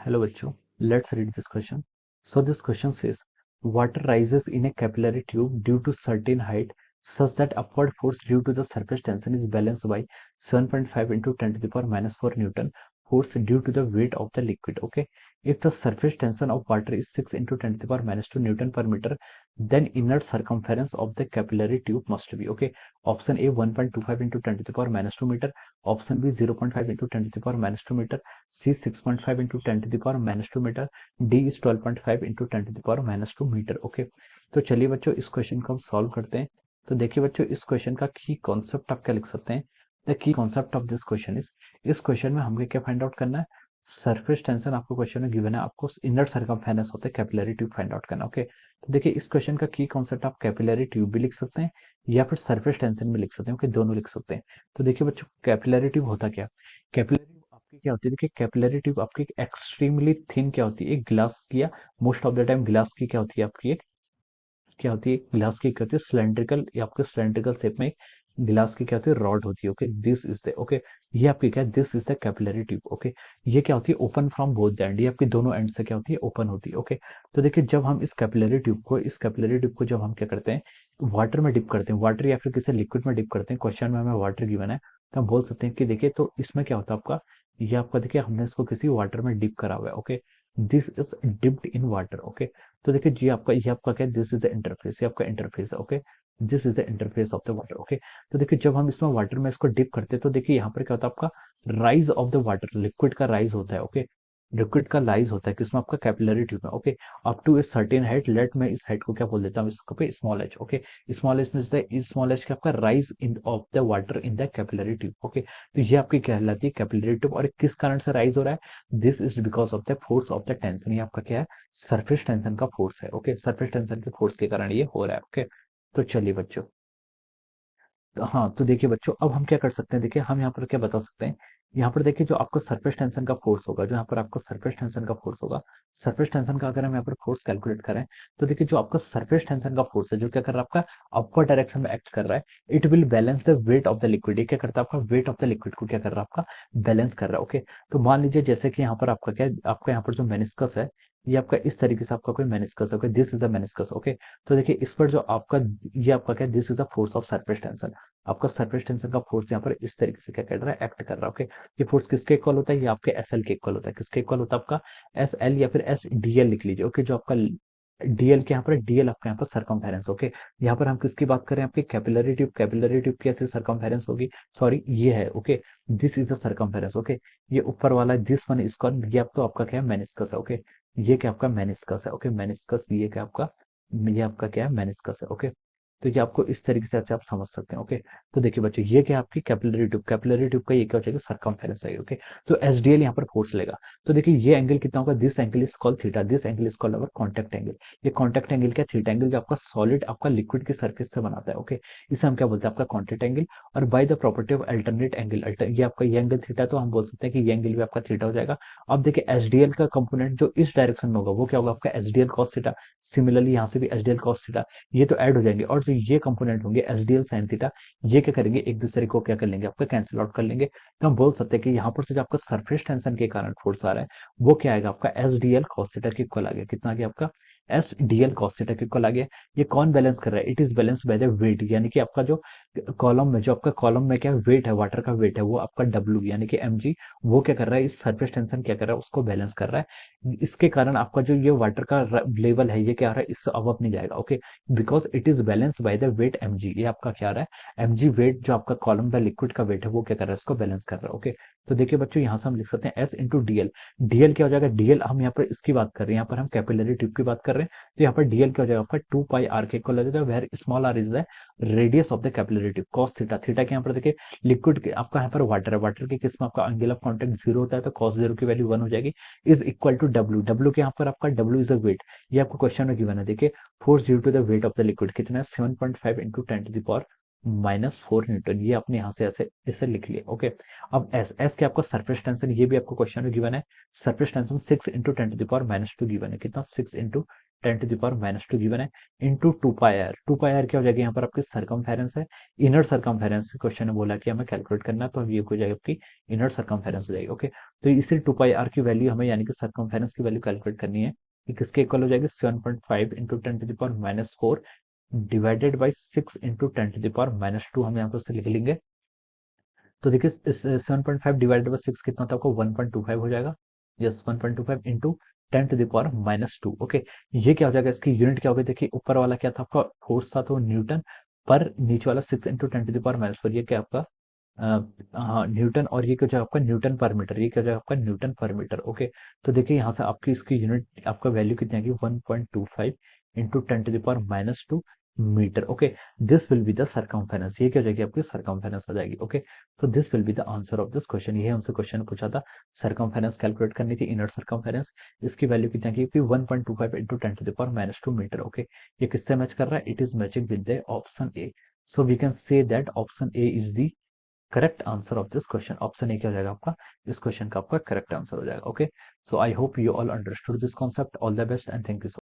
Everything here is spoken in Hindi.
Hello बच्चों, let's read this question. So this question says, water rises in a capillary tube due to certain height such that upward force due to the surface tension is balanced by 7.5 into 10 to the power minus 4 Newton force due to the weight of the liquid. Okay, if the surface tension of water is 6 into 10 to the power minus 2 Newton per meter, then inner circumference of the capillary tube must be. Okay, option A 1.25 into 10 to the power minus 2 meter, option B 0.5 into 10 to the power minus 2 meter, C 6.5 into 10 to the power minus 2 metre, D is 12.5 into 10 to the power minus 2 metre. Okay, तो चलिए बच्चों इस क्वेश्चन को हम सॉल्व करते हैं. तो देखिए बच्चों, इस क्वेश्चन का की कॉन्सेप्ट आप क्या लिख सकते हैं. The key concept of this question is, इस क्वेश्चन में हमें क्या फाइंड आउट करना है. सरफेस टेंशन आपको क्वेश्चन में गिवन है, आपको इनर सर्कमफेरेंस होता है कैपिलरी ट्यूब फाइंड आउट करना. ओके, तो देखिए इस क्वेश्चन का की कॉन्सेप्ट आप कैपिलरी ट्यूब भी लिख सकते हैं या फिर सरफेस टेंशन भी लिख सकते हैं. ओके, दोनों लिख सकते हैं. तो देखिए बच्चों, कैपिलरी ट्यूब होता क्या. कैपिलरी आपकी क्या होती है, देखिए कैपिलरी ट्यूब आपकी एक्सट्रीमली थिन क्या होती है, एक ग्लास की, या most of the time glass की क्या होती है आपकी, एक क्या होती है, ग्लास की क्या होती है, सिलेंड्रिकल, या आपके सिलेंड्रिकल शेप में ग्लास की क्या होती है, रॉड होती है. Okay, this is the, okay, ये आपकी क्या है, this is the capillary tube. Okay, ये क्या होती है, open from both the end, ये आपकी दोनों एंड से क्या होती है, ओपन होती है. ओके, तो देखिए जब हम इस कैपिलरी ट्यूब को जब हम क्या करते हैं, वाटर में डिप करते हैं, वाटर या फिर किसी लिक्विड में डिप करते हैं, क्वेश्चन में हमें वाटर गिवन है, तो हम बोल सकते हैं कि देखिए, तो इसमें क्या होता है आपका, ये आपका देखिए हमने इसको किसी वाटर में डिप करा हुआ है. Okay, this is dipped in water. Okay, तो देखिए ये आपका क्या है, दिस इज द इंटरफेस, ये आपका इंटरफेस है. Okay, this is the interface of the water. Okay, तो देखिए जब हम इसमें वाटर में इसको डिप करते हैं, तो देखिए यहाँ पर क्या होता है, आपका rise of the water, liquid का राइज होता है. ओके, लिक्विड का राइज होता है किसमें, आपका कैपिलरी ट्यूब में. Okay, up to a certain height, let मैं इस हाइट को क्या बोल देता हूँ, इसको पे small H. Okay, small H में स्मॉल एच का आपका rise in of the water in the capillary tube. Okay, तो ये आपकी कहलाती है कैपिलरी ट्यूब. और किस कारण से राइज हो रहा है, this is because of the force of the tension. ये आपका क्या है, सरफेस टेंशन का फोर्स है. ओके, सरफेस टेंशन के फोर्स के कारण ये हो रहा है. ओके, तो चलिए बच्चों, तो हाँ, तो देखिए बच्चों, अब हम क्या कर सकते हैं, देखिए हम यहाँ पर क्या बता सकते हैं. यहाँ पर देखिए जो आपको सरफेस टेंशन का फोर्स होगा, जो यहाँ पर आपको सरफेस टेंशन का फोर्स होगा, सरफेस टेंशन का अगर हम यहाँ पर फोर्स कैलकुलेट करें, तो देखिए जो आपका सरफेस टेंशन का फोर्स है, जो क्या कर रहा है, आपका अपवर्ड डायरेक्शन में एक्ट कर रहा है, it will balance the weight of the liquid. ये क्या करता है, आपका वेट ऑफ द लिक्विड को क्या कर रहा है, आपका बैलेंस कर रहा है. ओके, तो मान लीजिए जैसे कि यहाँ पर आपका क्या है, आपका यहाँ पर जो मेनिस्कस है, ये आपका इस तरीके से आपका कोई मेनिस्कस है. Okay, this is the meniscus. Okay, तो देखिए इस पर जो आपका, ये आपका क्या, this is the force of surface tension. आपका सरफेस टेंशन का फोर्स यहाँ पर इस तरीके से क्या कर रहा है, एक्ट कर रहा है. ओके, ये फोर्स किसके इक्वल होता है, ये आपके एस एल के इक्वल होता है. किसके इक्वल होता है, आपका एस एल या फिर एस डी एल लिख लीजिए. ओके, जो आपका डीएल के यहाँ पर, डीएल आपका यहाँ पर सरकमफेरेंस. ओके, यहाँ पर हम किसकी बात करें, आपकी कैपिलरी ट्यूब. कैपिलरी ट्यूब की ऐसी सरकमफेरेंस होगी, सॉरी ये है. Okay, this is a circumference. Okay, ये ऊपर वाला दिस वन इसका, ये आपका क्या है, मेनिस्कस है. ओके, ये क्या आपका मेनिस्कस है. ओके, मेनिस्कस, ये क्या आपका, ये आपका क्या है, मेनिस्कस है. ओके, तो ये आपको इस तरीके से ऐसे आप समझ सकते हैं. ओके, तो देखिए बच्चों, ये क्या आपकी कैपिलरी ट्यूब, कैपिलरी ट्यूब का ये क्या हो जाएगा, सरकमफेरेंस है. ओके, तो एसडीएल यहाँ पर फोर्स लेगा. तो देखिए ये एंगल कितना होगा, this angle is called theta, this angle is called our contact angle. ये कॉन्टैक्ट एंगल क्या, थीटा एंगल, जो आपका सॉलिड आपका लिक्विड की सरफेस से बनाता है. ओके, इसे हम क्या बोलते हैं, आपका कॉन्टैक्ट एंगल. और by the property of alternate angle, ये आपका ये एंगल थीटा, तो हम बोल सकते हैं कि ये एंगल भी आपका थीटा हो जाएगा. अब देखिए एसडीएल का कंपोनेंट जो इस डायरेक्शन में होगा, वो क्या होगा, आपका एसडीएल कॉस थीटा. सिमिलरली यहाँ से भी एसडीएल कॉस थीटा, ये तो ऐड हो जाएंगे. और जो ये कंपोनेंट होंगे एसडीएल साइन थीटा, ये क्या करेंगे, एक दूसरे को क्या कर लेंगे, आपका कैंसिल आउट कर लेंगे. तो हम बोल सकते हैं कि यहाँ पर से जो आपका सरफेस टेंशन के कारण फोर्स आ रहा है, वो क्या आएगा, आपका S D L cos theta के इक्वल आ गया. कितना आ गया आपका, S D L cos theta के इक्वल आ गया. ये कौन बैलेंस कर रहा है, it is balance by the weight, यानी कि आपका जो कॉलम में, जो आपका कॉलम में क्या वेट है, वाटर का वेट है, वो आपका डब्ल्यू यानी कि एम जी, वो क्या कर रहा है, इस सरफेस टेंशन क्या कर रहा है, उसको बैलेंस कर रहा है. इसके कारण आपका जो ये वाटर का लेवल है, ये क्या आ रहा है, इससे अब नहीं जाएगा. Okay, because it is balance by the weight M G. ये आपका क्या आ रहा है, एम जी वेट, जो आपका कॉलम का लिक्विड का वेट है, वो क्या कर रहा है, इसको बैलेंस कर रहा है. ओके, तो देखिए बच्चों, यहाँ से हम लिख सकते हैं एस इंटू डीएल. डीएल क्या हो जाएगा, डीएल हम यहाँ पर इसकी बात कर रहे हैं, यहाँ पर हम कैपिलरी ट्यूब की बात कर रहे हैं, तो यहाँ पर डीएल क्या हो जाएगा, आपका 2 पाई आर के इक्वल आ जाएगा, where small R is the radius of the capillary tube. Cos theta, theta के यहाँ पर देखिए लिक्विड के आपका यहाँ पर वाटर है, वाटर के किस में आपका एंगल ऑफ कांटेक्ट 0 होता है, तो कॉस 0 की वैल्यू 1 हो जाएगी, is equal to W. W के यहाँ पर आपका डब्ल्यू इज अ वेट, ये आपको क्वेश्चन में गिवन है. देखिए force due to the weight of the liquid कितना है, 7.5 into 10 to the power -4 newton. ये आपने यहाँ से ऐसे ऐसे लिख लिया। ओके, अब एस एस क्या आपका सरफेस टेंशन, ये भी आपको क्वेश्चन में गिवन है। सरफेस टेंशन 6 × 10⁻², गिवन है। कितना? 6 × 10⁻² गिवन है, इंटू 2πr। 2πr क्या हो जाएगा? यहाँ पर आपकी सरकमफेरेंस है, इनर सरकमफेरेंस क्वेश्चन ने बोला कि हमें कैलकुलेट करना है, तो ये हो जाएगा आपकी इनर सरकमफेरेंस हो जाएगी। ओके, तो इसी 2πr की वैल्यू हमें यानी कि सरकमफेरेंस की वैल्यू कैलकुलेट करनी है। ये किसके इक्वल हो जाएगी? 7.5 × 10⁻⁴ डिवाइडेड बाई 6 × 10⁻², हम यहाँ पर से लिख लेंगे। तो देखिए, 7.5 डिवाइडेड बाई 6 कितना होता है आपको? 1.25 हो जाएगा। Yes, 1.25 into 10⁻²। ओके, ये क्या हो जाएगा? इसकी यूनिट क्या होगी? देखिए, ऊपर वाला क्या था आपका? फोर्स था, तो न्यूटन पर, नीचे वाला 6 × 10⁻², ये क्या आपका? हाँ, न्यूटन, और ये क्या हो जाएगा आपका? न्यूटन पर मीटर। ये क्या हो जाएगा आपका? न्यूटन पर मीटर। ओके, तो देखिए यहाँ से आपकी इसकी यूनिट आपका वैल्यू कितनी आएगी? 1.25 into 10⁻² metre. Okay, this will be the circumference. ये क्या हो जाएगी? आपकी सरकमफेरेंस आ जाएगी। ओके, तो this will be the answer of this question. ये हमसे क्वेश्चन पूछा था, सरकमफेरेंस कैलकुलेट करनी थी, इनर सरकमफेरेंस। इसकी वैल्यू कितनी आएगी? 1.25 इंटू 10⁻² मीटर। ओके, ये किससे मैच कर रहा है? It is matching with the option A. So we can say that option A is the correct answer of this question. Option A क्या हो जाएगा आपका? इस क्वेश्चन का आपका करेक्ट आंसर हो जाएगा। Okay, so I hope you all understood this concept. All the best and thank you.